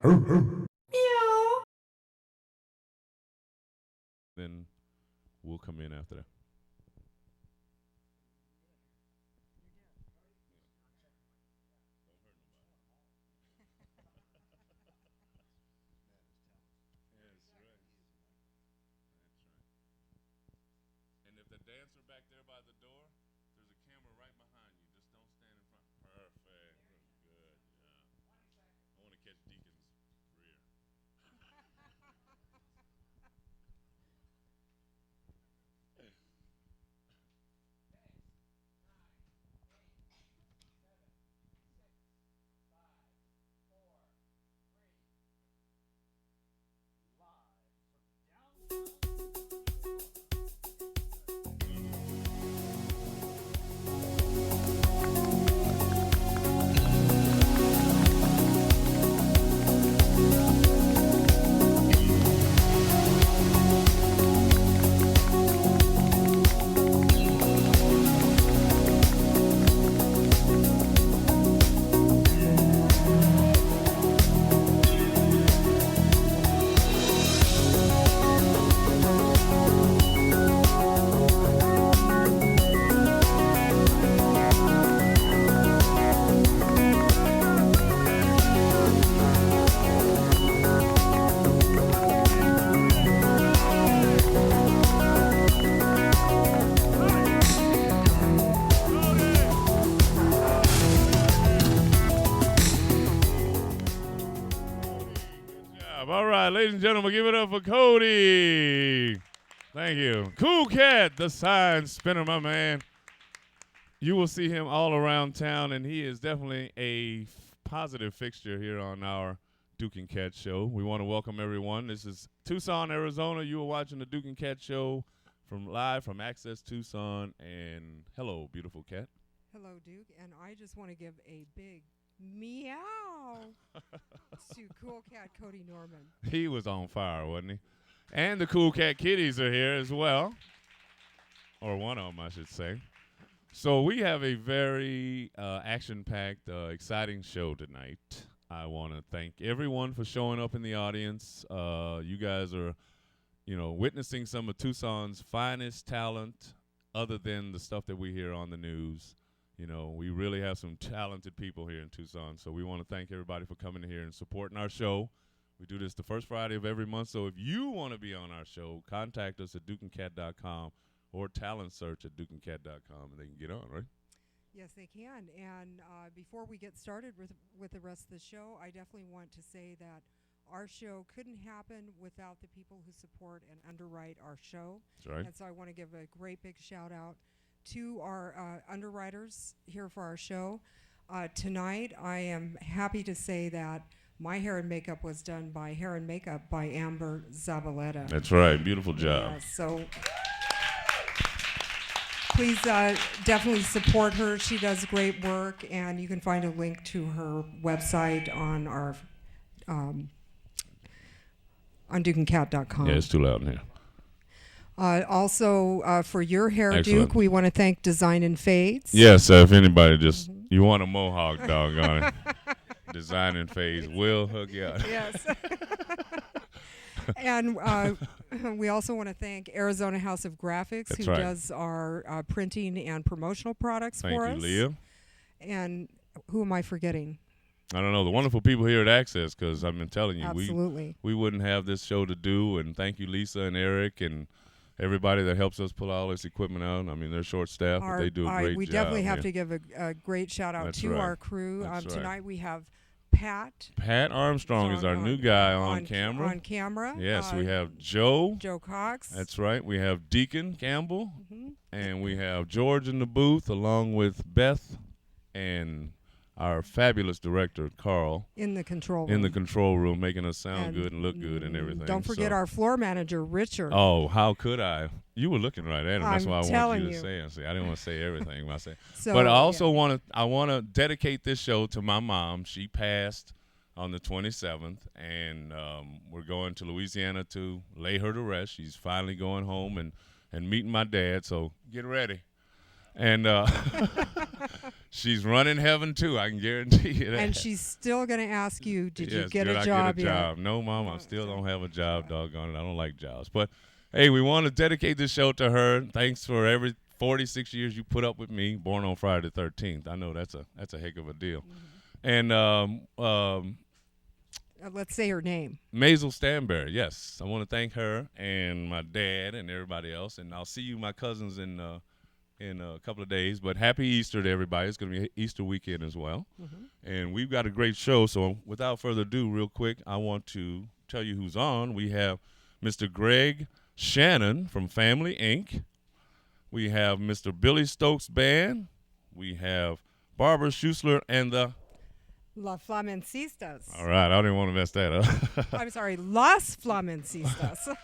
Meow. Then we'll come in after that. And if the dancer back there by the door, there's a camera right behind you. Just don't stand in front. Perfect. Good. I want to catch Deacon's rear. All right, ladies and gentlemen, give it up for Cody. Thank you. Cool Cat, the sign spinner, my man. You will see him all around town, and he is definitely a positive fixture here on our Duke and Cat show. We want to welcome everyone. This is Tucson, Arizona. You are watching the Duke and Cat show live from Access Tucson. And hello, beautiful cat. Hello, Duke. And I just want to give a big meow to Cool Cat Cody Norman. He was on fire, wasn't he? And the Cool Cat Kitties are here as well. Or one of them, I should say. So we have a very action-packed, exciting show tonight. I want to thank everyone for showing up in the audience. You guys are, witnessing some of Tucson's finest talent other than the stuff that we hear on the news. We really have some talented people here in Tucson, so we want to thank everybody for coming here and supporting our show. We do this the first Friday of every month, so if you want to be on our show, contact us at dukeandcat.com or talent search at dukeandcat.com, and they can get on, right? Yes, they can. And before we get started with the rest of the show, I definitely want to say that our show couldn't happen without the people who support and underwrite our show. That's right. And so I want to give a great big shout out to our underwriters here for our show. Tonight, I am happy to say that my hair and makeup was done by Hair and Makeup by Amber Zabaleta. That's right. Beautiful job. So please definitely support her. She does great work, and you can find a link to her website on our on dukeandcat.com. Yeah, it's too loud in here. Also, for your hair, Excellent. Duke, we want to thank Design and Fades. Yes, if anybody just, you want a mohawk, doggone it. Design and Phase will hook you up. Yes. And we also want to thank Arizona House of Graphics, That's who right. does our printing and promotional products for us. Thank you, Leah. And who am I forgetting? I don't know, the wonderful people here at Access, because I've been telling you, Absolutely. we wouldn't have this show to do, and thank you, Lisa and Eric, and everybody that helps us pull all this equipment out. I mean, they're short-staffed, but they do a great job. We definitely have here. to give a great shout-out That's to right. our crew. That's right. Tonight we have Pat. Pat Armstrong is our new guy on camera. On camera. Yes, we have Joe. Joe Cox. That's right. We have Deacon Campbell, Mm-hmm. and we have George in the booth, along with Beth and our fabulous director, Carl, in the control room. in the control room, making us sound good and look good and everything. Don't forget our floor manager, Richard. Oh, how could I? You were looking right at him. That's I'm why I wanted telling you to you. say it. See, I didn't want to say everything. So, but I also want to dedicate this show to my mom. She passed on the 27th, and we're going to Louisiana to lay her to rest. She's finally going home and meeting my dad, so get ready. And She's running heaven too. I can guarantee you that. And she's still going to ask you, did you Yes, get did a I job get a yet? job? No, Mom, I still don't have a job, doggone it. I don't like jobs. But, hey, we want to dedicate this show to her. Thanks for every 46 years you put up with me, born on Friday the 13th. I know that's a heck of a deal. And Let's say her name. Maisel Stanberry, yes. I want to thank her and my dad and everybody else. And I'll see you, my cousins, in a couple of days. But happy Easter to everybody. It's going to be Easter weekend as well. And we've got a great show. So without further ado, real quick, I want to tell you who's on. We have Mr. Greg Shannon from Family Inc. We have Mr. Billy Stokes Band. We have Barbara Schussler and the La Flamencistas. All right, I didn't want to mess that up. I'm sorry, Las Flamencistas.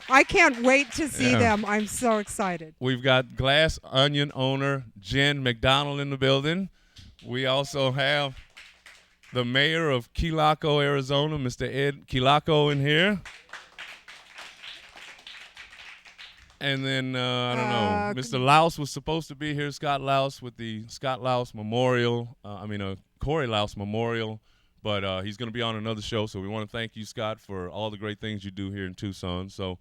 I can't wait to see them. I'm so excited. We've got Glass Onion owner Jen McDonald in the building. We also have the mayor of Kilaco, Arizona, Mr. Ed Kilaco, in here. And then, I don't know, Mr. Louse was supposed to be here, Scott Louse, with the Scott Louse Memorial, Corey Louse Memorial, but he's going to be on another show, so we want to thank you, Scott, for all the great things you do here in Tucson. So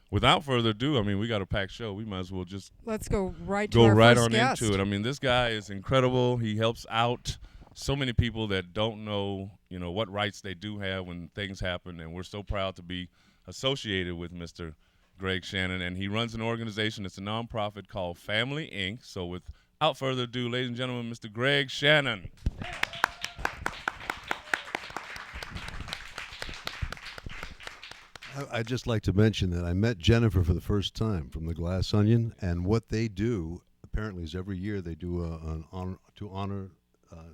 without further ado, I mean, we got a packed show. We might as well just let's go right to our right first on guest. into it. I mean, this guy is incredible. He helps out so many people that don't know, what rights they do have when things happen, and we're so proud to be associated with Mr. Greg Shannon, and he runs an organization. It's a nonprofit called Family Inc. So without further ado, ladies and gentlemen, Mr. Greg Shannon. I'd just like to mention that I met Jennifer for the first time from the Glass Onion, and what they do apparently is every year they do an honor to honor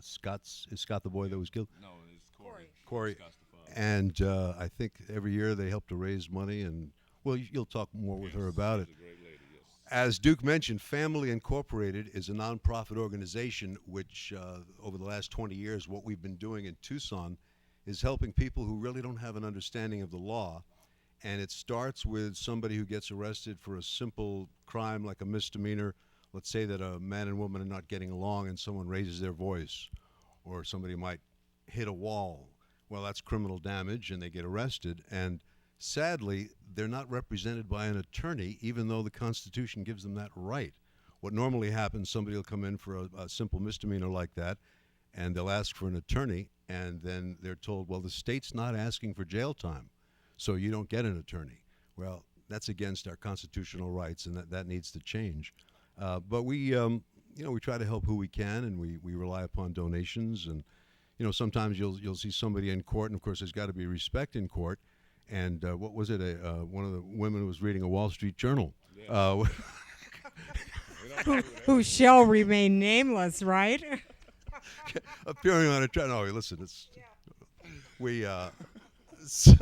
Scott's. Is Scott the boy that was killed? No, it's Corey. Corey. Scott's the father. And I think every year they help to raise money, and well, you'll talk more with her about it. She's a great lady, yes. As Duke mentioned, Family Incorporated is a nonprofit organization which, over the last 20 years, what we've been doing in Tucson is helping people who really don't have an understanding of the law. And it starts with somebody who gets arrested for a simple crime like a misdemeanor. Let's say that a man and woman are not getting along and someone raises their voice, or somebody might hit a wall. Well, that's criminal damage, and they get arrested. And sadly, they're not represented by an attorney, even though the Constitution gives them that right. What normally happens, somebody will come in for a simple misdemeanor like that, and they'll ask for an attorney, and then they're told, well, the state's not asking for jail time, so you don't get an attorney. Well, that's against our constitutional rights, and that needs to change. But we try to help who we can, and we rely upon donations. And sometimes you'll see somebody in court, and of course there's got to be respect in court. And what was it? One of the women was reading a Wall Street Journal. Yeah. Who shall remain nameless, right? Appearing on a trial. No, listen, so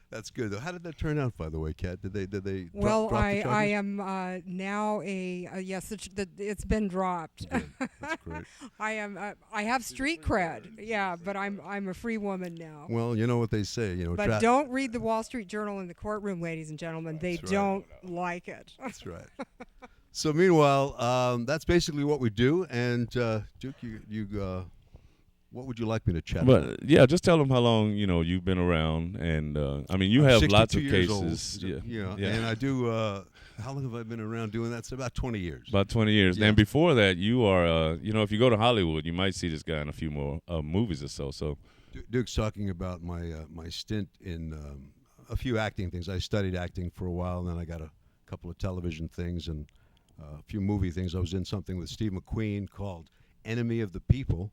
that's good. How did that turn out, by the way, Kat? Did they? Well, drop the I charges? am now yes. It's been dropped. Good. That's great. I have street cred, yeah, but I'm a free woman now. Well, you know what they say, But don't read the Wall Street Journal in the courtroom, ladies and gentlemen. They That's right. don't like it. That's right. So meanwhile, that's basically what we do. And Duke, you what would you like me to chat about? But yeah, just tell them how long you've been around, and I mean, you I'm have lots of 62 years cases. old, and I do. How long have I been around doing that? It's about 20 years. About 20 years. Yeah. And before that, you are, if you go to Hollywood, you might see this guy in a few more movies or so. So Duke's talking about my stint in a few acting things. I studied acting for a while, and then I got a couple of television things and a few movie things. I was in something with Steve McQueen called Enemy of the People,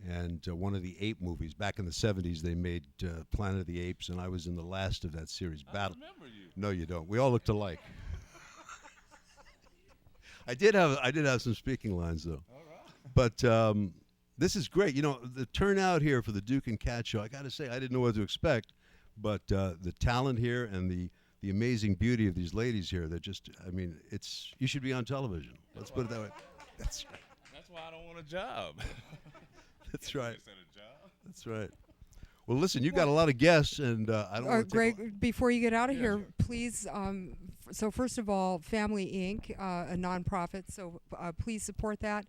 and one of the ape movies. Back in the 70s, they made Planet of the Apes, and I was in the last of that series. Battle. remember you. No, you don't. We all looked alike. I did have some speaking lines, though. All right. But this is great. The turnout here for the Duke and Cat Show, I got to say, I didn't know what to expect. But the talent here and the amazing beauty of these ladies here, you should be on television. Let's put it that way. That's why I don't want a job. That's right. That's right. Well, listen, you got a lot of guests, and I don't want to Greg, before you get out of here, please. So first of all, Family Inc., a nonprofit, so please support that,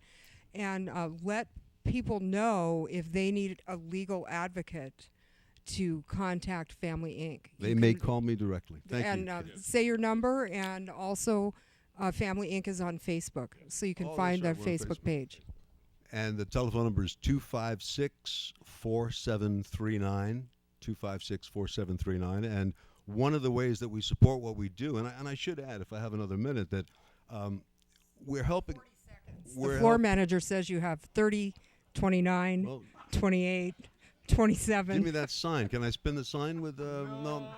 and let people know if they need a legal advocate to contact Family Inc. They may call me directly. Thank you. And say your number, and also Family Inc. is on Facebook, so you can find their Facebook page. And the telephone number is 256-4739, 256-4739. And one of the ways that we support what we do, and I should add, if I have another minute, that we're helping. 40 seconds. The floor manager says you have 30, 29, 28, 27. Give me that sign. Can I spin the sign with no?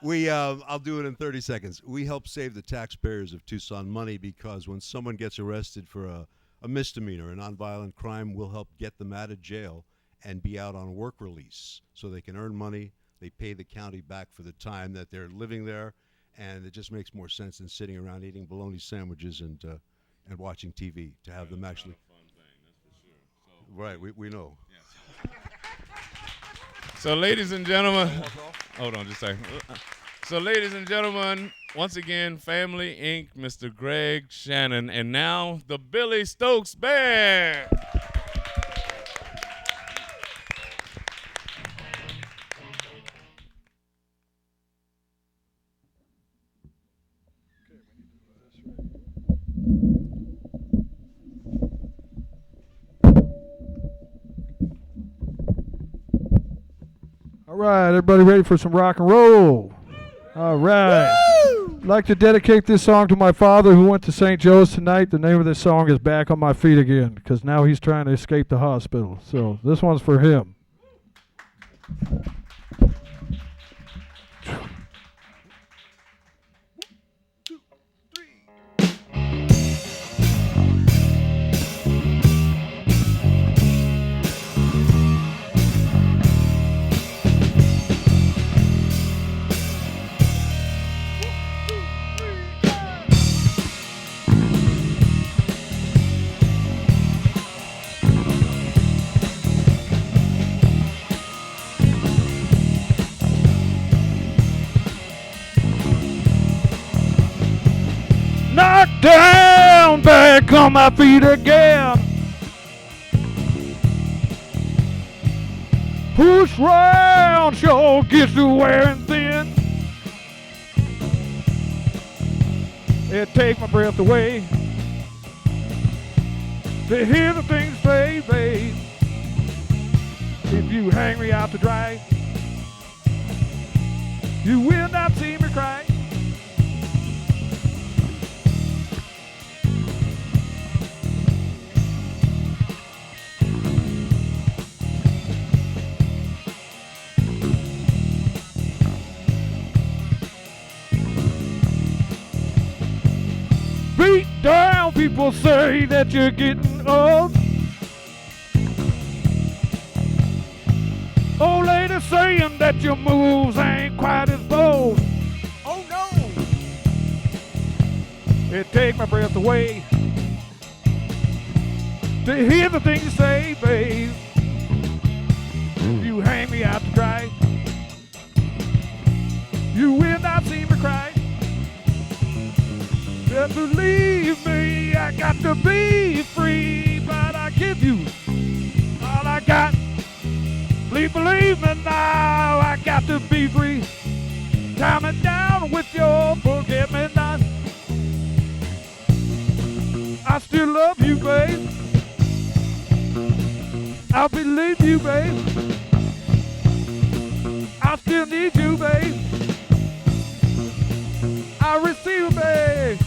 I'll do it in 30 seconds. We help save the taxpayers of Tucson money because when someone gets arrested for a misdemeanor, a nonviolent crime, we'll help get them out of jail and be out on work release so they can earn money. They pay the county back for the time that they're living there, and it just makes more sense than sitting around eating bologna sandwiches and watching TV to have them actually. Fun thing, that's for sure. So right, we know. Yes. So, ladies and gentlemen, hold on just a second. So, ladies and gentlemen, once again, Family Inc., Mr. Greg Shannon, and now the Billy Stokes Band. All right, everybody ready for some rock and roll? All right. I'd like to dedicate this song to my father who went to St. Joe's tonight. The name of this song is Back on My Feet Again because now he's trying to escape the hospital. So this one's for him. Knocked down, back on my feet again. Push round, sure gets to wearing thin. It take my breath away to hear the things say, babe. If you hang me out to dry, you will not see me cry. Beat down, people say that you're getting old. Old lady saying that your moves ain't quite as bold. Oh no! It take my breath away to hear the things you say, babe. You hang me out to dry, you will not see me cry. But believe me, I got to be free, but I give you all I got. Please believe me now, I got to be free. Tie me down with your forget me not. I still love you, babe. I believe you, babe. I still need you, babe. I receive, babe.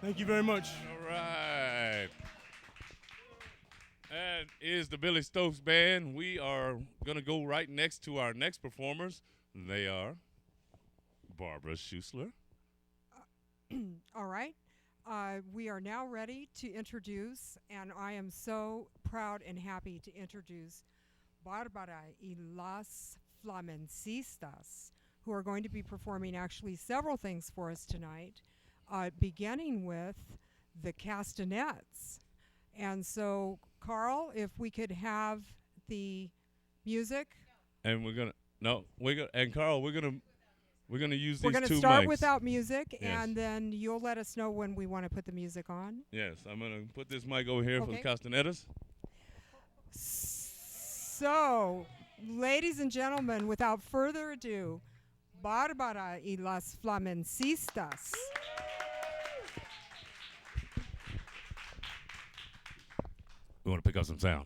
Thank you very much. All right. That is the Billy Stokes Band. We are going to go right next to our next performers. They are Barbara Schuessler. All right. We are now ready to introduce, and I am so proud and happy to introduce Barbara y las Flamencistas, who are going to be performing actually several things for us tonight, beginning with the castanets. And so, Carl, if we could have the music. And we're gonna and Carl, we're gonna use these We're going two to start mics. without music, Yes. and then you'll let us know when we want to put the music on. Yes, I'm gonna put this mic over here for the Okay. castanetas. So, ladies and gentlemen, without further ado, Barbara y las Flamencistas. We want to pick up some sound.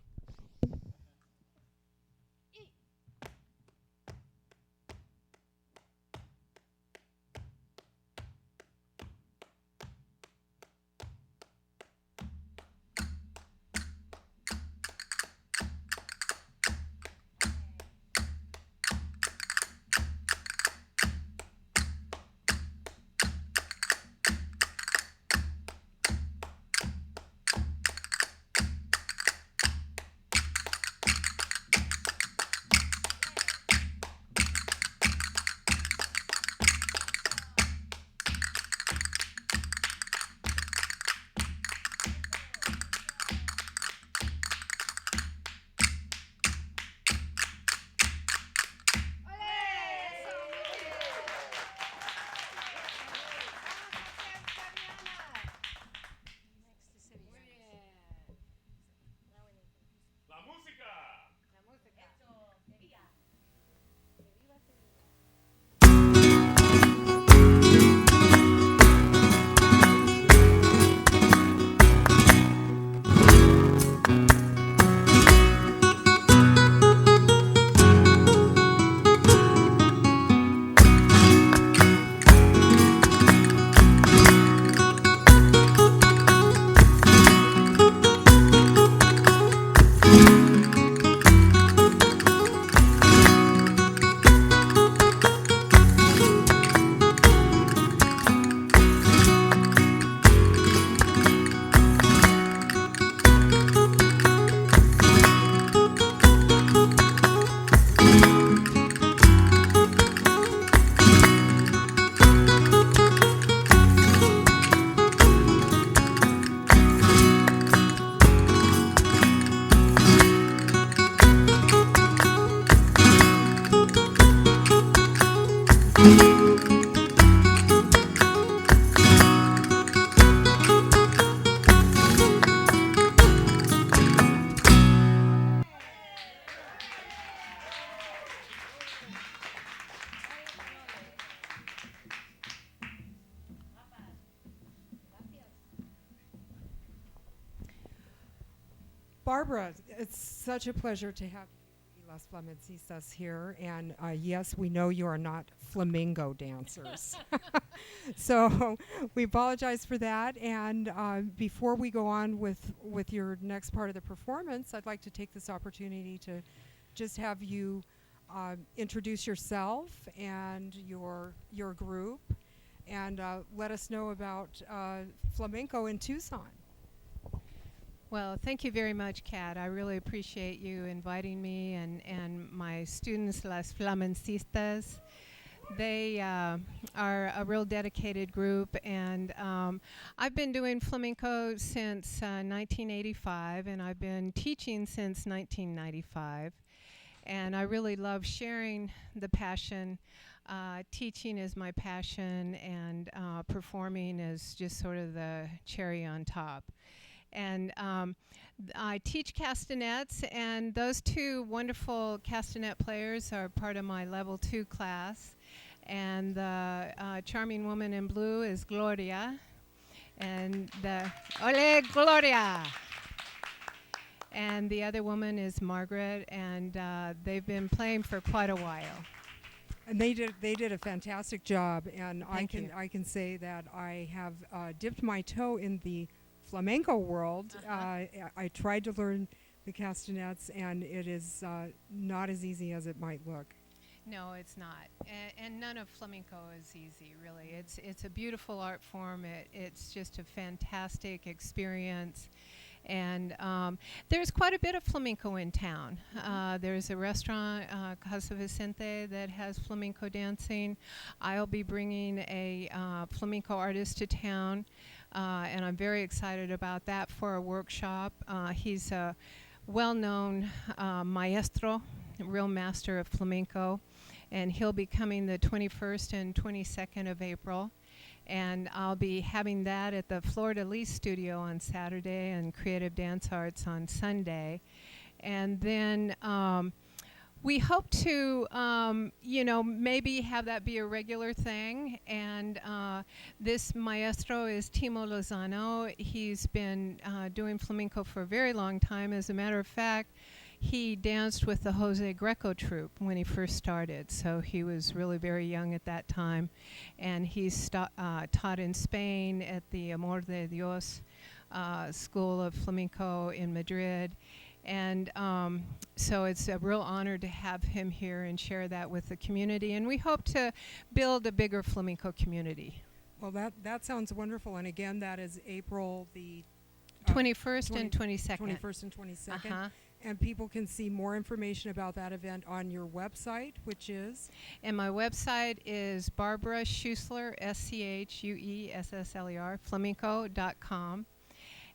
La música. Barbara, it's such a pleasure to have you, Las Flamencistas, here. And yes, we know you are not flamingo dancers. So we apologize for that. And before we go on with your next part of the performance, I'd like to take this opportunity to just have you introduce yourself and your group, and let us know about flamenco in Tucson. Well, thank you very much, Kat. I really appreciate you inviting me and my students, Las Flamencistas. They are a real dedicated group, and I've been doing flamenco since 1985, and I've been teaching since 1995. And I really love sharing the passion. Teaching is my passion, and performing is just sort of the cherry on top. And I teach castanets, and those two wonderful castanet players are part of my level 2 class. And the charming woman in blue is Gloria, and the Ole Gloria! And the other woman is Margaret, and they've been playing for quite a while. And they did a fantastic job, and Thank you. I can say that I have dipped my toe in the flamenco world. I tried to learn the castanets, and it is not as easy as it might look. No, it's not, and none of flamenco is easy, really. It's a beautiful art form. It's just a fantastic experience, and there's quite a bit of flamenco in town. There's a restaurant, Casa Vicente, that has flamenco dancing. I'll be bringing a flamenco artist to town, and I'm very excited about that for a workshop. He's a well-known maestro, real master of flamenco, and he'll be coming the 21st and 22nd of April. And I'll be having that at the Florida Lee Studio on Saturday and Creative Dance Arts on Sunday. And then we hope to, maybe have that be a regular thing. And this maestro is Timo Lozano. He's been doing flamenco for a very long time. As a matter of fact, he danced with the Jose Greco troupe when he first started, so he was really very young at that time. And he's taught in Spain at the Amor de Dios School of Flamenco in Madrid. And so it's a real honor to have him here and share that with the community. And we hope to build a bigger flamenco community. Well, that sounds wonderful. And again, that is April the 21st and 22nd. 21st and 22nd. Uh-huh. And people can see more information about that event on your website, which is? And my website is Barbara Schuessler, SCHUESSLER, flamenco.com.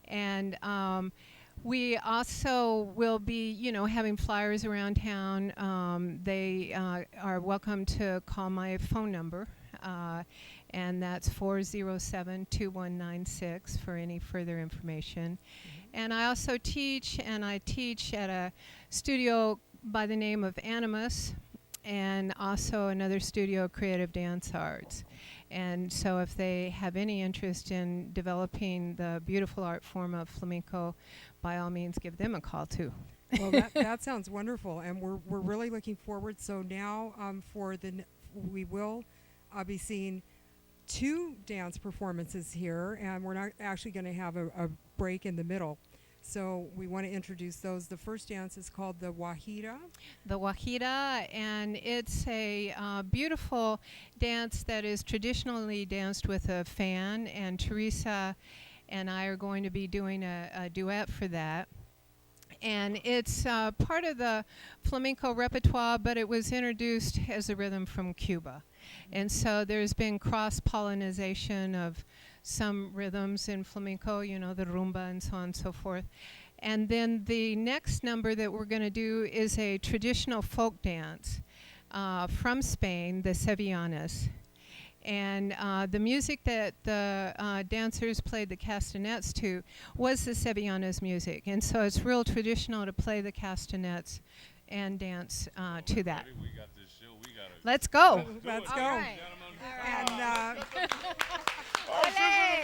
And we also will be, having flyers around town. They are welcome to call my phone number, and that's 407-2196 for any further information. And I also teach, and I teach at a studio by the name of Animus, and also another studio, Creative Dance Arts. And so if they have any interest in developing the beautiful art form of flamenco, by all means give them a call too. Well, that sounds wonderful, and we're really looking forward. So now we will be seeing 2 dance performances here, and we're not actually going to have a break in the middle. So we want to introduce those. The first dance is called the Guajira. The Guajira, and it's a beautiful dance that is traditionally danced with a fan, and Teresa and I are going to be doing a duet for that. And it's part of the flamenco repertoire, but it was introduced as a rhythm from Cuba. And so there's been cross-pollination of some rhythms in flamenco, the rumba and so on and so forth. And then the next number that we're going to do is a traditional folk dance from Spain, the Sevillanas. And the music that the dancers played the castanets to was the Sevillanas music. And so it's real traditional to play the castanets and dance to that. We got this show. Let's go. Let's All go. right. And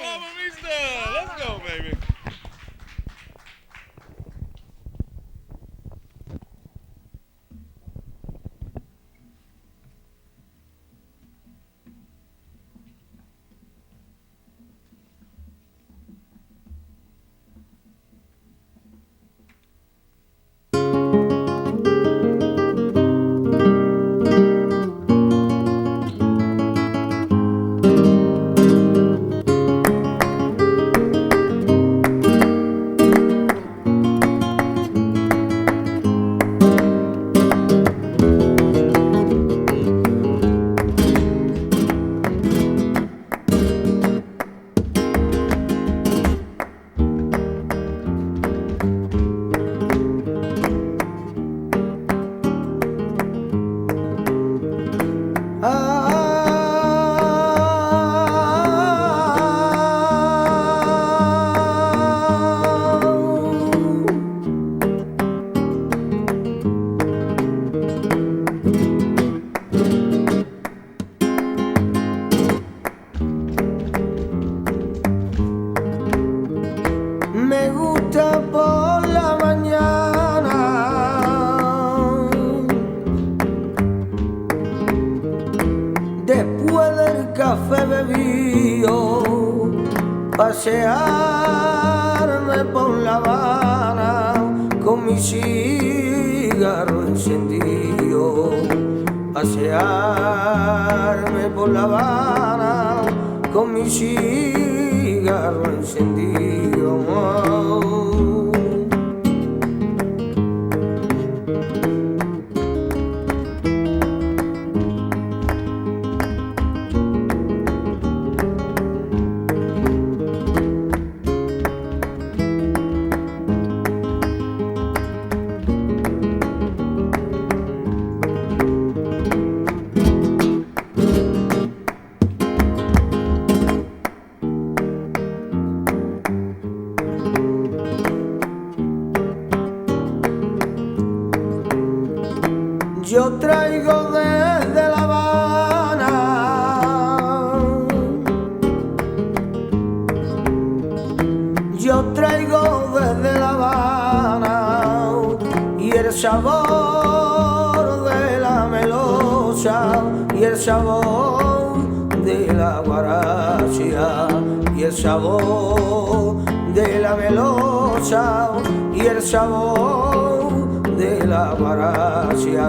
Flamencistas! Let's go, baby. café bebido, pasearme por La Habana con mi cigarro encendido, pasearme por La Habana con mi cigarro encendido. Yo traigo desde La Habana yo traigo desde La Habana y el sabor de la melosa y el sabor de la guaracha y el sabor de la melosa y el sabor de la guaracha.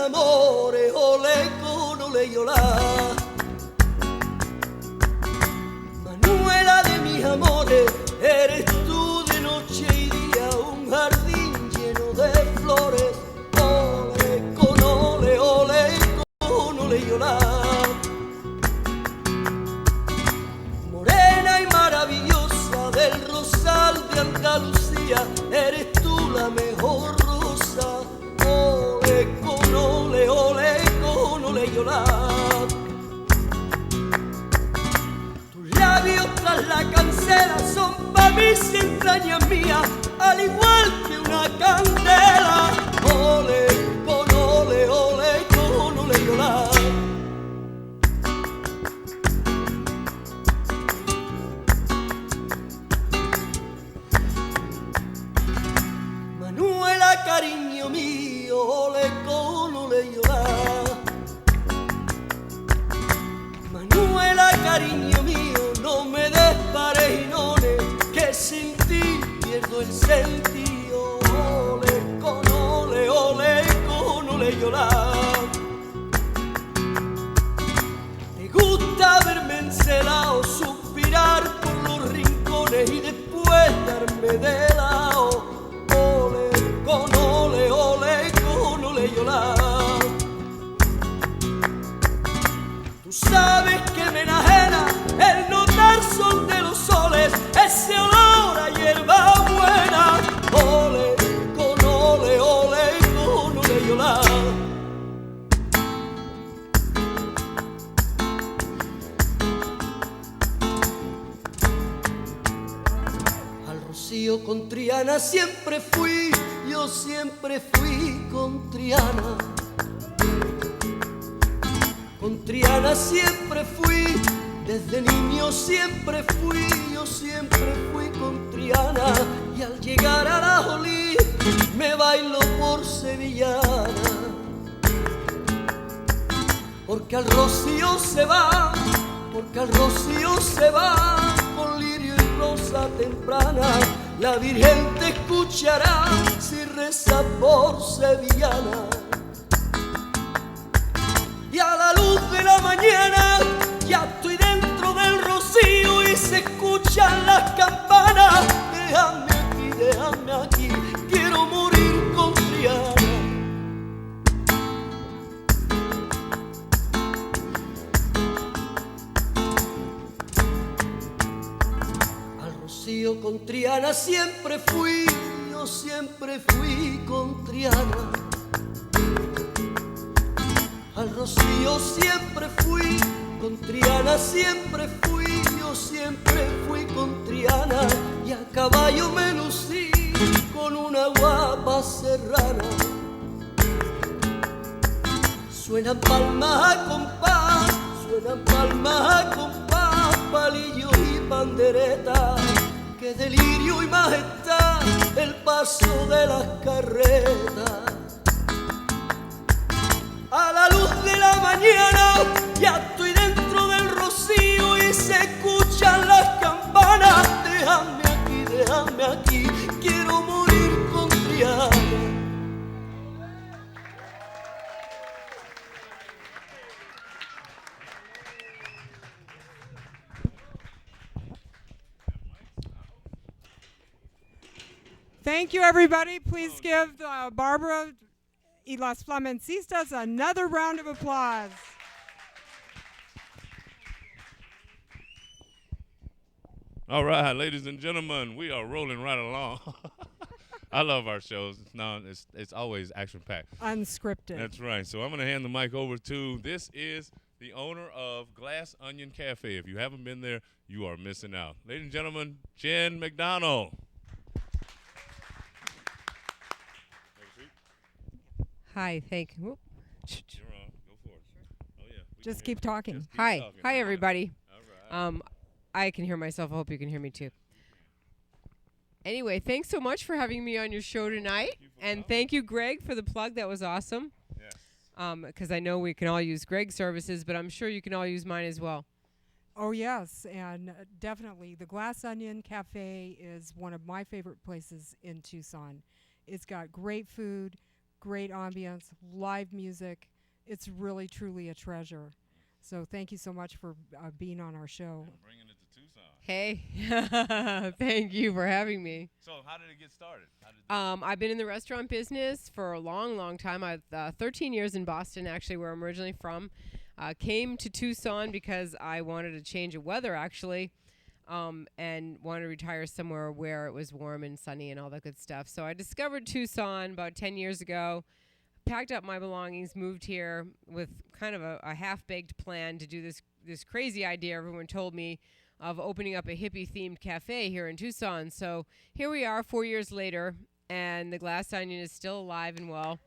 Amore, ole con ole yolá. Manuela de mis amores, eres tú de noche y día, un jardín lleno de flores. Ole con ole yolá. Morena y maravillosa del rosal de Andalucía, eres tú la mejor rosa. Ole con ole yolá. Tus labios tras la cancela son pa' mis entrañas mías, al igual que una candela. Ole con ole yolá. Manuela, cariño mío, ole con ole yolá. Manuela, cariño mío, no me des parejinones, que sin ti pierdo el sentido. Ole con ole yolá. Te gusta verme encelado, suspirar por los rincones y después darme de lado. Ole con ole yolá. Tú sabes que me enajena el notar sol de los soles, ese olor a hierba buena. Ole con ole yolá. Al Rocío con Triana siempre fui, yo siempre fui con Triana. Con Triana siempre fui, desde Desde niño yo siempre fui con Triana, y al llegar a la Jolí me bailo por sevillana. Porque al Rocío se va, con lirio y rosa temprana, la Virgen te escuchará si reza por sevillana. Y a la luz de la mañana ya estoy dentro del Rocío y se escuchan las campanas. Déjame aquí, quiero morir con Triana. Al Rocío con Triana yo siempre fui con Triana. Al Rocío siempre fui con Triana, yo siempre fui con Triana, y a caballo me lucí con una guapa serrana. Suenan palmas a compás, palillos y panderetas, que delirio y majestad el paso de las carretas. A la luz de la mañana ya estoy dentro del Rocío y se escuchan las campanas. Déjame aquí, quiero morir con Triana. Thank you, everybody. Please give Barbara y las Flamencistas another round of applause. All right, ladies and gentlemen, we are rolling right along. I love our shows. It's always action-packed. Unscripted. That's right. So I'm going to hand the mic over to, this is the owner of Glass Onion Cafe. If you haven't been there, you are missing out. Ladies and gentlemen, Jen McDonald. Hi, thank you. You're on. Go for it. Oh, yeah. Just keep talking. Just keep Hi. talking. Hi, everybody. All right. I can hear myself. I hope you can hear me too. Anyway, thanks so much for having me on your show tonight. And thank you, Greg, for the plug. That was awesome. Yes. Because I know we can all use Greg's services, but I'm sure you can all use mine as well. Oh, yes, and definitely. The Glass Onion Cafe is one of my favorite places in Tucson. It's got great food, great ambience, live music. It's really, truly a treasure. So thank you so much for being on our show. And bringing it to Tucson. Hey, thank you for having me. So how did it get started? I've been in the restaurant business for a long, long time. I've 13 years in Boston, actually, where I'm originally from. Came to Tucson because I wanted a change of weather, actually, and wanted to retire somewhere where it was warm and sunny and all that good stuff. So I discovered Tucson about 10 years ago, packed up my belongings, moved here with kind of a half-baked plan to do this crazy idea everyone told me of opening up a hippie-themed cafe here in Tucson. So here we are 4 years later, and the Glass Onion is still alive and well.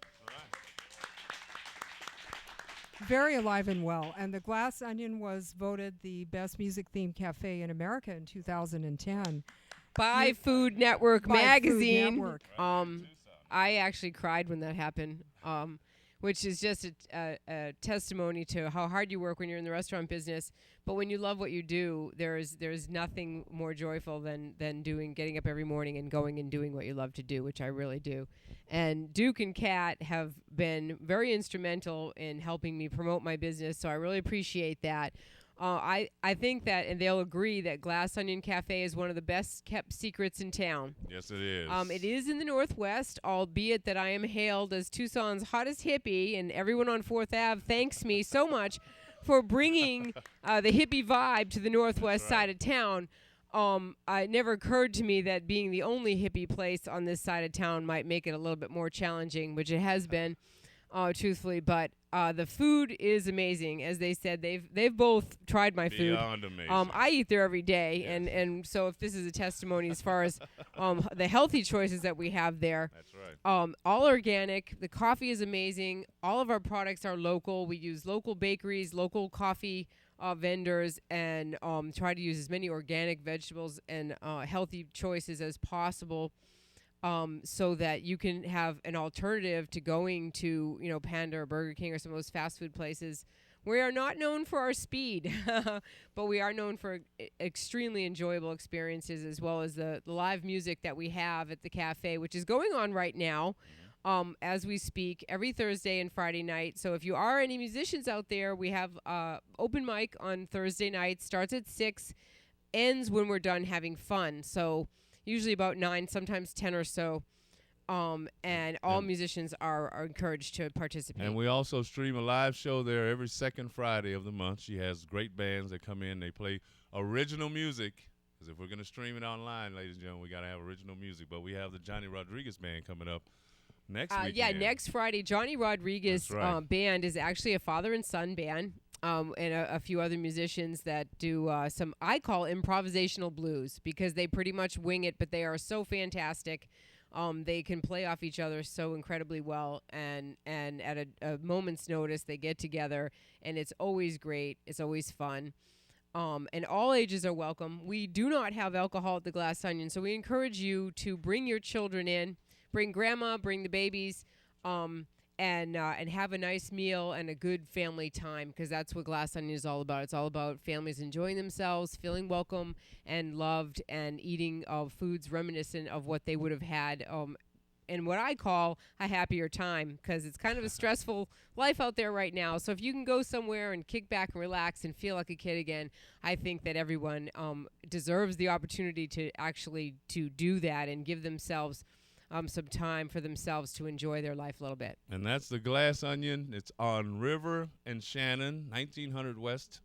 Very alive and well. And the Glass Onion was voted the best music-themed cafe in America in 2010. By Food Network By Food magazine. Network. I actually cried when that happened, which is just a testimony to how hard you work when you're in the restaurant business. But when you love what you do, there's nothing more joyful than getting up every morning and going and doing what you love to do, which I really do. And Duke and Kat have been very instrumental in helping me promote my business, so I really appreciate that. I think that, and they'll agree, that Glass Onion Cafe is one of the best kept secrets in town. Yes, it is. It is in the Northwest, albeit that I am hailed as Tucson's hottest hippie, and everyone on 4th Ave thanks me so much for bringing the hippie vibe to the Northwest side of town. It never occurred to me that being the only hippie place on this side of town might make it a little bit more challenging, which it has been, truthfully. But the food is amazing. As they said, they've both tried my food. Beyond amazing. I eat there every day, and so if this is a testimony as far as the healthy choices that we have there. That's right. All organic. The coffee is amazing. All of our products are local. We use local bakeries, local coffee vendors and try to use as many organic vegetables and healthy choices as possible, so that you can have an alternative to going to, Panda or Burger King or some of those fast food places. We are not known for our speed, but we are known for extremely enjoyable experiences, as well as the live music that we have at the cafe, which is going on right now as we speak, every Thursday and Friday night. So if you are any musicians out there, we have open mic on Thursday night, starts at 6, ends when we're done having fun. So usually about 9, sometimes 10 or so. And all musicians are encouraged to participate. And we also stream a live show there every second Friday of the month. She has great bands that come in. They play original music. Because if we're going to stream it online, ladies and gentlemen, we got to have original music. But we have the Johnny Rodriguez Band coming up next weekend. Yeah, next Friday. Johnny Rodriguez band is actually a father and son band. And a few other musicians that do some, I call improvisational blues, because they pretty much wing it, but they are so fantastic. They can play off each other so incredibly well, and at a moment's notice, they get together, and it's always great. It's always fun. And all ages are welcome. We do not have alcohol at the Glass Onion, so we encourage you to bring your children in, bring grandma, bring the babies, and have a nice meal and a good family time, because that's what Glass Onion is all about. It's all about families enjoying themselves, feeling welcome and loved, and eating foods reminiscent of what they would have had in what I call a happier time, because it's kind of a stressful life out there right now. So if you can go somewhere and kick back and relax and feel like a kid again, I think that everyone deserves the opportunity to actually to do that and give themselves some time for themselves to enjoy their life a little bit. And that's the Glass Onion. It's on River and Shannon, 1900 West.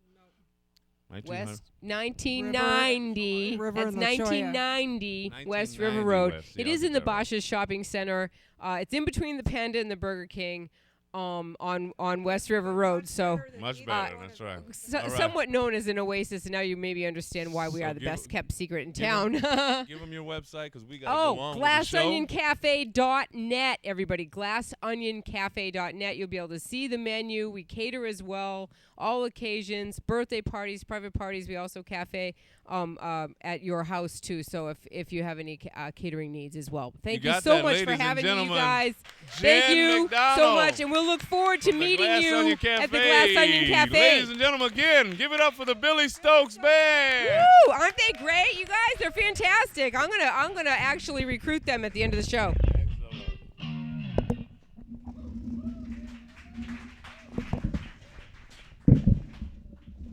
West 1990. River That's and La Jolla. 1990 West River Road. West. It Yeah, is I'll in the get that right. Bosch's Shopping Center. It's in between the Panda and the Burger King on West River Road. So Much better, that's right. All right. somewhat known as an oasis, and now you maybe understand why we So are the give best kept secret in give 'em- town. Give them your website, because we got to go on with the show. GlassOnionCafe.net, everybody. GlassOnionCafe.net. You'll be able to see the menu. We cater as well, all occasions, birthday parties, private parties. We also cafe at your house, too, so if you have any catering needs as well. Thank you got so that, much for ladies and having me, you gentlemen. guys. Jen Thank you so McDonald much, and we'll look forward to from the meeting Glass you Onion at the Glass Onion Cafe. Ladies and gentlemen, again, give it up for the Billy Stokes Band. Woo! Aren't they great? You guys are fantastic. I'm gonna actually recruit them at the end of the show.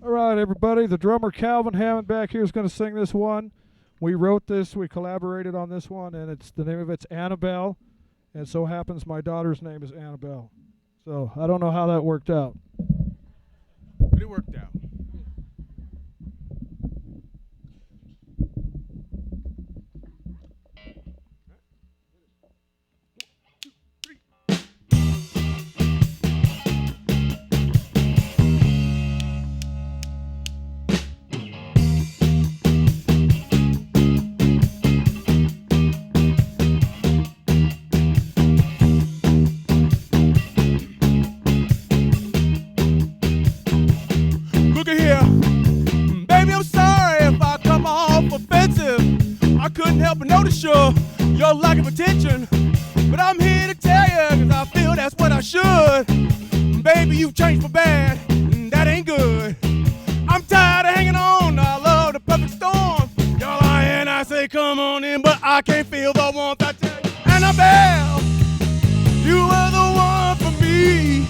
All right, everybody. The drummer Calvin Hammond back here is going to sing this one. We wrote this. We collaborated on this one, and the name of it's Annabelle. And so happens my daughter's name is Annabelle. So I don't know how that worked out. But it worked out. Look at here. Baby, I'm sorry if I come off offensive. I couldn't help but notice your lack of attention. But I'm here to tell you, cause I feel that's what I should. Baby, you've changed for bad, and that ain't good. I'm tired of hanging on, I love the perfect storm. Y'all are here and I say come on in, but I can't feel the warmth. I tell you, Annabelle, you were the one for me.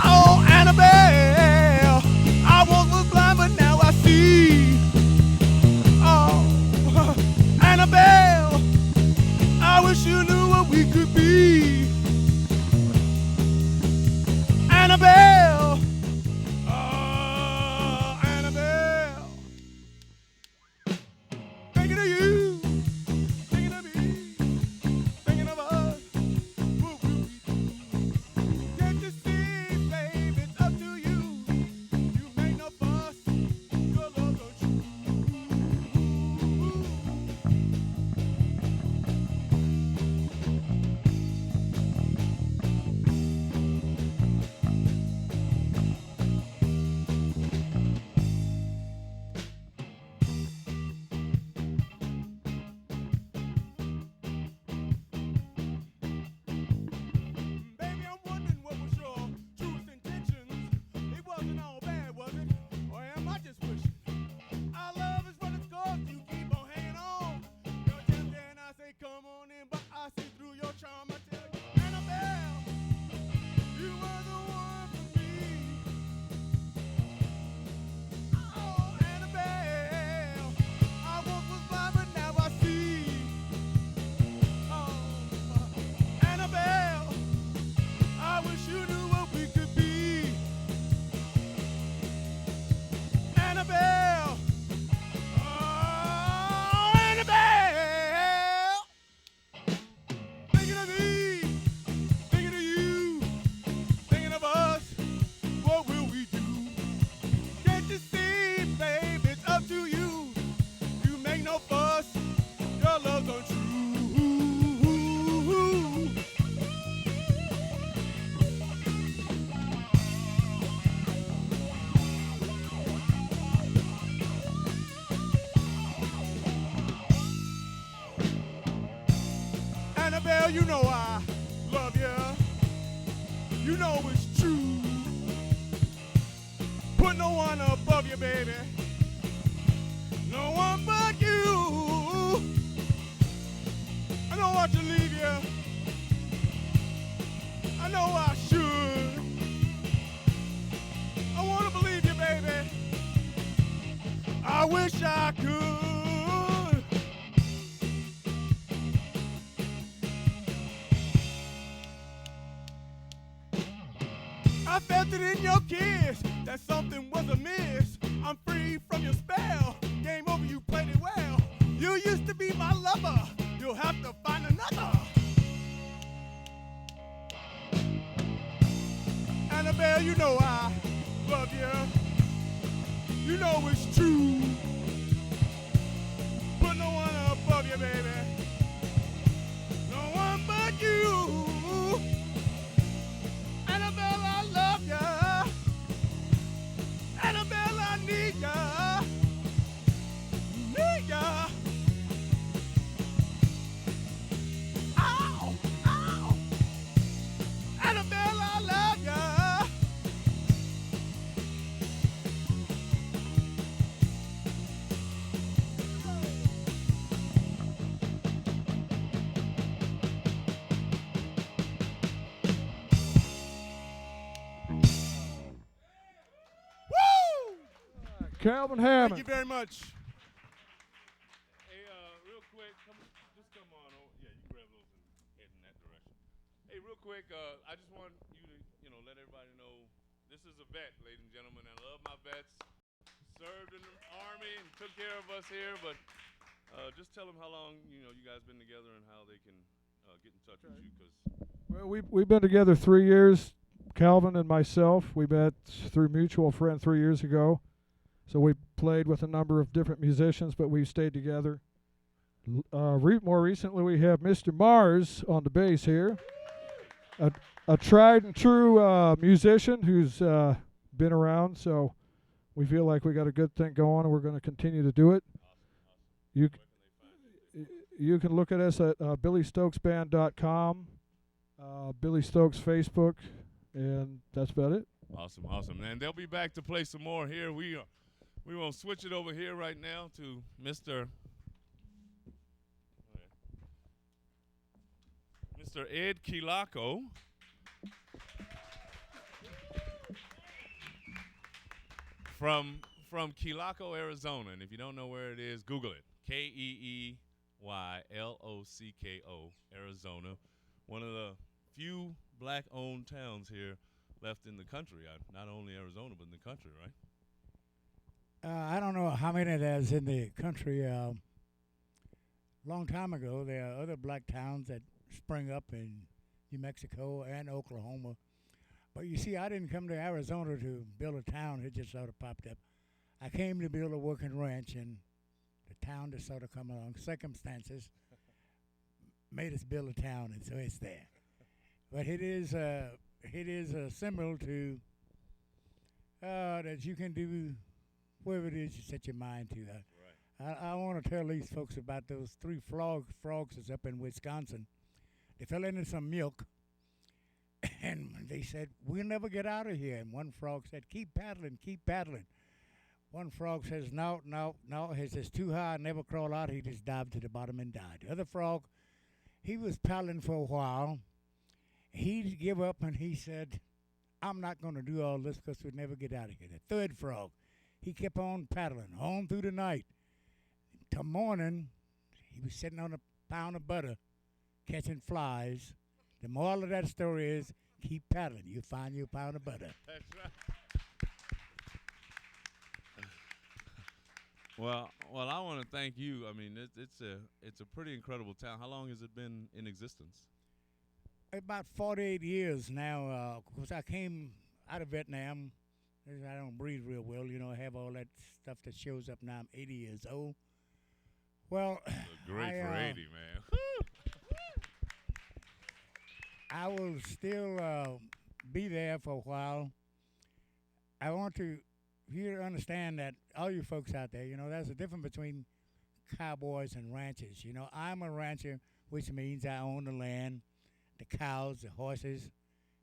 Oh, Annabelle, I once was blind, but now I see. Oh, Annabelle, I wish you knew what we could be. Annabelle, oh, Annabelle, thinking of you. Annabelle, you know I love you. You know it's true. Put no one above you, baby. No one but you. I don't want to leave you. I know I should. I want to believe you, baby. I wish I could. I felt it in your kiss that something was amiss. I'm free from your spell. Game over, you played it well. You used to be my lover. You'll have to find another. Annabelle, you know I love you. You know it's true. Put no one above you, baby. No one but you. Annabelle, I love ya. Annabelle, I need ya. Need ya. Ow, ow. Annabelle, I love ya. Woo! Calvin Thank Hammond. you very much. Hey, real quick, just come on over. Yeah, you grab those and head in that direction. Hey, real quick, I just want you to, let everybody know this is a vet, ladies and gentlemen. I love my vets. Served in the Army and took care of us here, but just tell them how long, you guys been together and how they can get in touch with you, because Well, we've been together 3 years, Calvin and myself. We met through mutual friend 3 years ago. So we played with a number of different musicians, but we've stayed together. More recently, we have Mr. Mars on the bass here, a tried and true musician who's been around. So we feel like we got a good thing going, and we're going to continue to do it. You can look at us at BillyStokesBand.com, Billy Stokes Facebook, and that's about it. Awesome. And they'll be back to play some more here. We will switch it over here right now to Mr. Ed Kilako. From Kilako, Arizona. And if you don't know where it is, Google it. Keeylocko, Arizona. One of the few black-owned towns here left in the country. Not only Arizona, but in the country, right? I don't know how many there's in the country. Long time ago, there are other black towns that sprang up in New Mexico and Oklahoma. But you see, I didn't come to Arizona to build a town. It just sort of popped up. I came to build a working ranch, and the town just sort of come along. Circumstances made us build a town, and so it's there. But it is a symbol to that you can do whatever it is you set your mind to. Right. I want to tell these folks about those three frogs that's up in Wisconsin. They fell into some milk, and they said, "We'll never get out of here." And one frog said, "Keep paddling, keep paddling." One frog says, "No, he says, too high, never crawl out." He just dived to the bottom and died. The other frog, he was paddling for a while. He gave up, and he said, "I'm not going to do all this because we'll never get out of here." The third frog, he kept on paddling on through the night. Till morning, he was sitting on a pound of butter catching flies. The moral of that story is, keep paddling. You'll find your pound of butter. That's right. Well, I want to thank you. I mean, it's a pretty incredible town. How long has it been in existence? About 48 years now. Of course, I came out of Vietnam. I don't breathe real well, I have all that stuff that shows up now. I'm 80 years old. Well, great for 80, man. I will still be there for a while. I want you to understand that all you folks out there, there's a difference between cowboys and ranchers. I'm a rancher which means I own the land, the cows, the horses,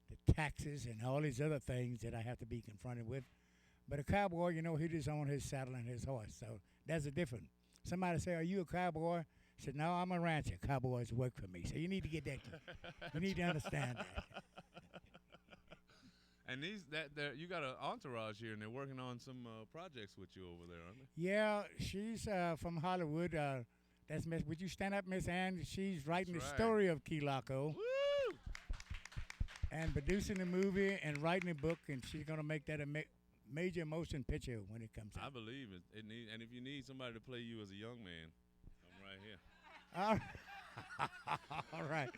the taxes, and all these other things that I have to be confronted with. But a cowboy, you know, he just owns his saddle and his horse, so that's the difference. Somebody say, "Are you a cowboy?" I said, "No, I'm a rancher. Cowboys work for me." So you need to get that. You need to understand that. And you got an entourage here, and they're working on some projects with you over there, aren't they? Yeah, she's from Hollywood. That's Miss. Would you stand up, Miss Ann? She's writing That's the right. story of Key Largo Woo! and producing the movie and writing a book, and she's gonna make that a major motion picture when it comes I out. believe it. And if you need somebody to play you as a young man, I'm right here. All right,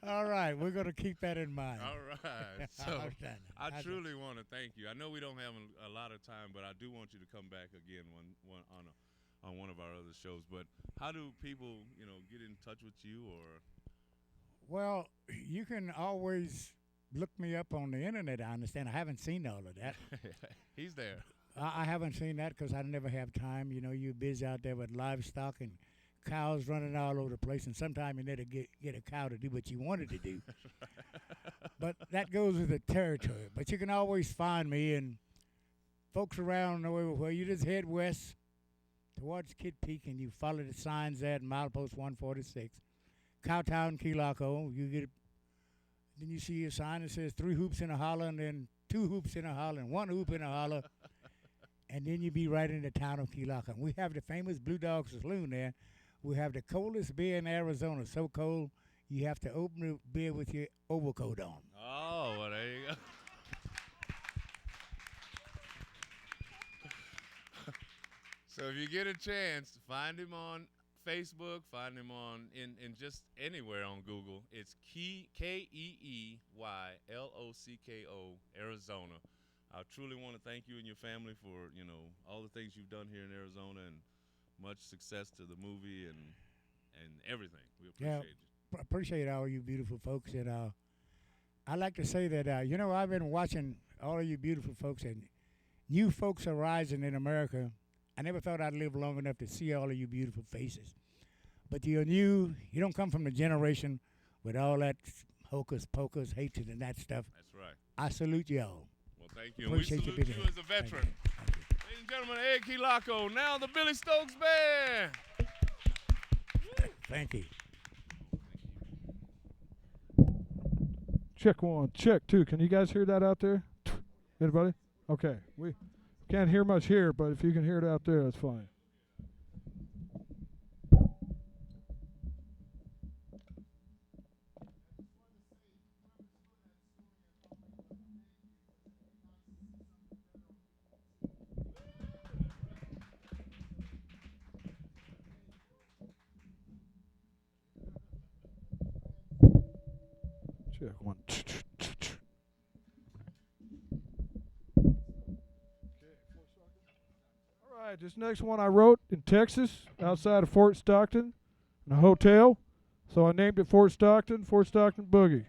all right. We're gonna keep that in mind. All right. So Outstanding. I Outstanding. truly want to thank you. I know we don't have a lot of time, but I do want you to come back again on one of our other shows. But how do people, get in touch with you or? Well, you can always look me up on the internet. I understand. I haven't seen all of that. He's there. I haven't seen that because I never have time. You know, you're busy out there with livestock and cows running all over the place, and sometimes you never get a cow to do what you wanted to do. But that goes with the territory. But you can always find me, and folks around know everywhere. You just head west towards Kidd Peak, and you follow the signs there at milepost 146, Cowtown, Key Largo. Then you see a sign that says 3 hoops in a holler, and then 2 hoops in a holler, and 1 hoop in a holler. And then you be right in the town of Key Largo. We have the famous Blue Dog Saloon there. We have the coldest beer in Arizona, so cold you have to open the beer with your overcoat on. Oh, well, there you go. So if you get a chance, find him on Facebook, find him on in just anywhere on Google. It's KeeYlocko, Arizona. I truly want to thank you and your family for, all the things you've done here in Arizona, and much success to the movie and everything. We appreciate you. Appreciate all you beautiful folks. And I like to say that, I've been watching all of you beautiful folks, and new folks are rising in America. I never thought I'd live long enough to see all of you beautiful faces. But you're new. You don't come from the generation with all that hocus pocus, hatred, and that stuff. That's right. I salute you all. Well, thank you. And we Appreciate you salute being you here. as a veteran. Ladies and gentlemen, Ed Kilako, now the Billy Stokes Band. Thank you. Check 1, check 2. Can you guys hear that out there? Anybody? Okay. We can't hear much here, but if you can hear it out there, that's fine. Check 1. All right, this next one I wrote in Texas, outside of Fort Stockton, in a hotel. So I named it Fort Stockton Boogie.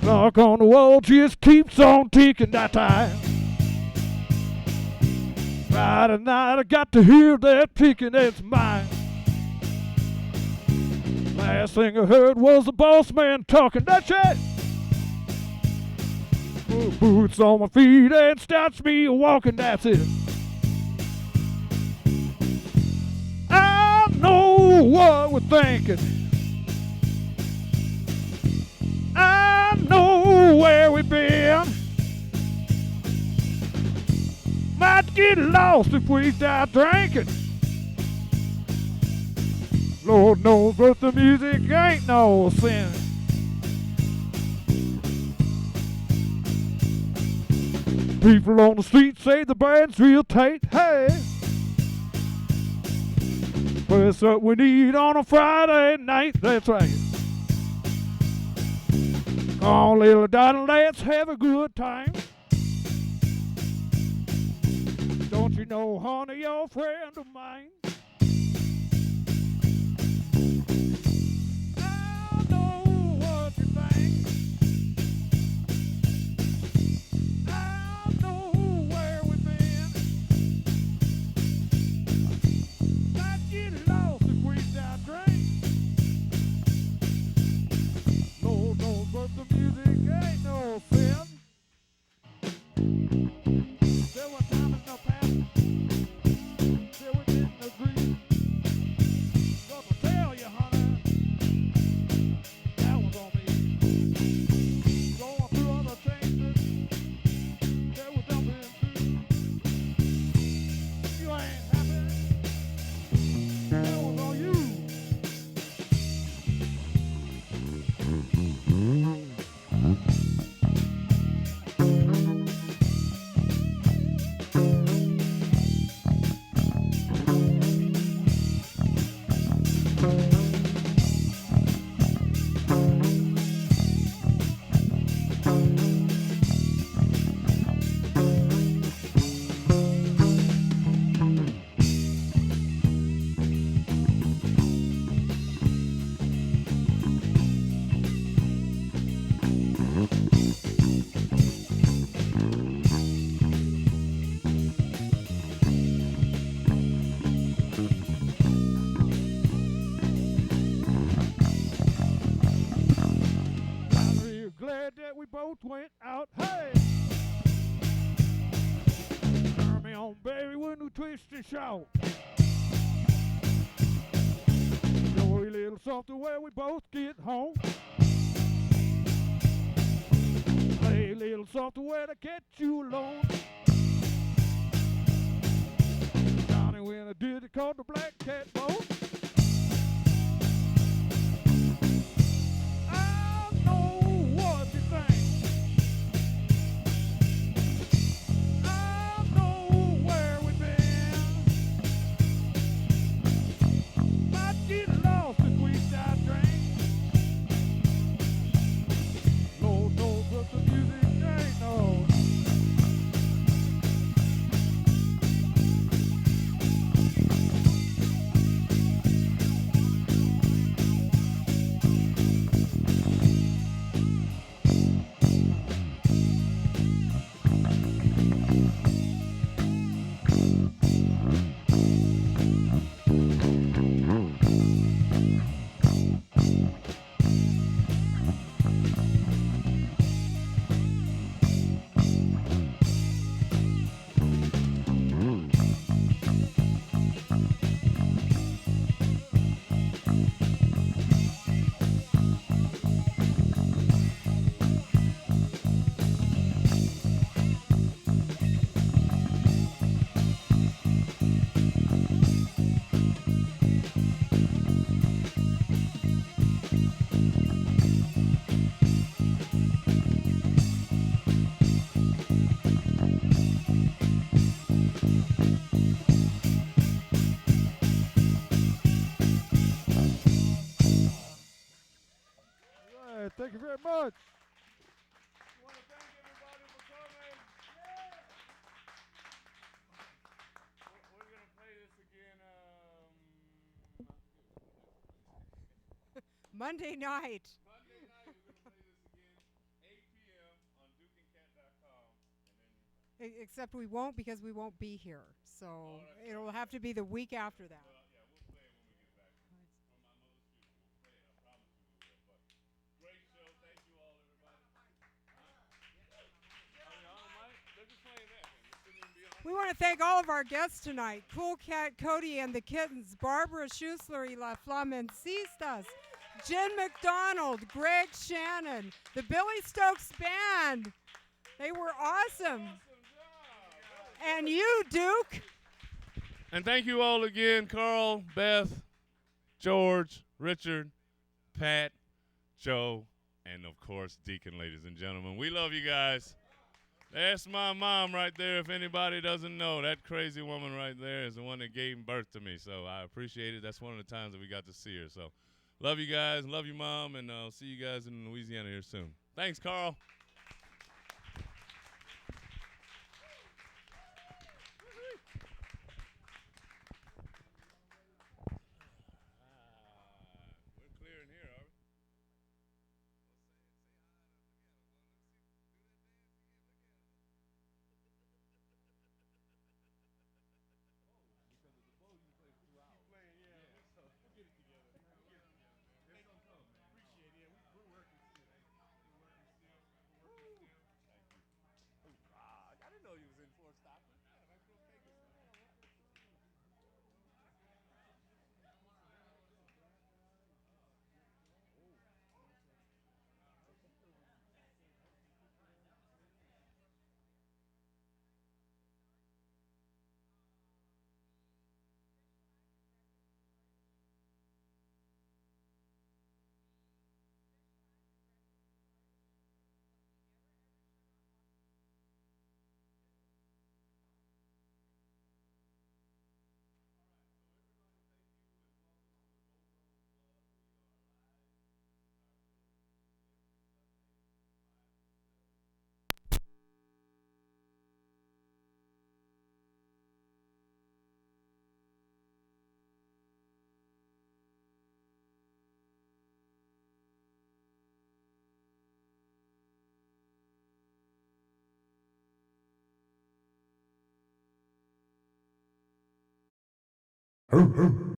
Knock on the wall just keeps on ticking that time. Friday night I got to hear that picking, it's mine. Last thing I heard was the boss man talking, that's it. Boots on my feet and starts me walking, that's it. I know what we're thinking. I know where we've been. Might get lost if we start drinking. Lord knows, but the music ain't no sin. People on the street say the band's real tight. Hey, well, it's what we need on a Friday night. That's right. Come on, little darling, let's have a good time. Don't you know, honey, you're a friend of mine. I know what you think. I know where we've been. Might get lost if we die drink. Lord knows but the music ain't no sin. There were times in the past that we didn't agree. But I'll tell you, honey, that was on me. Going through all the changes that we're jumping through. You ain't happy. That was on you. I'm real glad that we both went out. Hey! Turn me on, baby, when we twist and shout. Show a little something where we both get home. Play a little something where to catch you alone. Johnny, when I did it called the Black Cat Boat. I know what you think. I know where we've been. Might get lost if we die drink. Lord knows what the music ain't no. Thank you very much. Want to thank everybody for coming. We're going to play this again. Monday night. Monday night, we're going to play this again, 8 p.m. on dukeandcat.com. Except we won't because we won't be here. So it'll have to be the week after that. Well, yeah, we'll play it when we get back from my mother's funeral. We'll play it. I promise you we will. But great show. Thank you all, everybody. They're just playing that. Then. This shouldn't even be on. We want to thank all of our guests tonight. Cool Cat Cody and the Kittens, Barbara Schussler y La Flamencistas, Jen McDonald, Greg Shannon, the Billy Stokes Band. They were awesome. And you, Duke. And thank you all again, Carl, Beth, George, Richard, Pat, Joe, and of course, Deacon, ladies and gentlemen. We love you guys. That's my mom right there. If anybody doesn't know, that crazy woman right there is the one that gave birth to me. So I appreciate it. That's one of the times that we got to see her. So love you guys. Love you, Mom. And I'll see you guys in Louisiana here soon. Thanks, Carl. We're clearing here, are we? I didn't know you was in Fort Stockton. Oh, oh.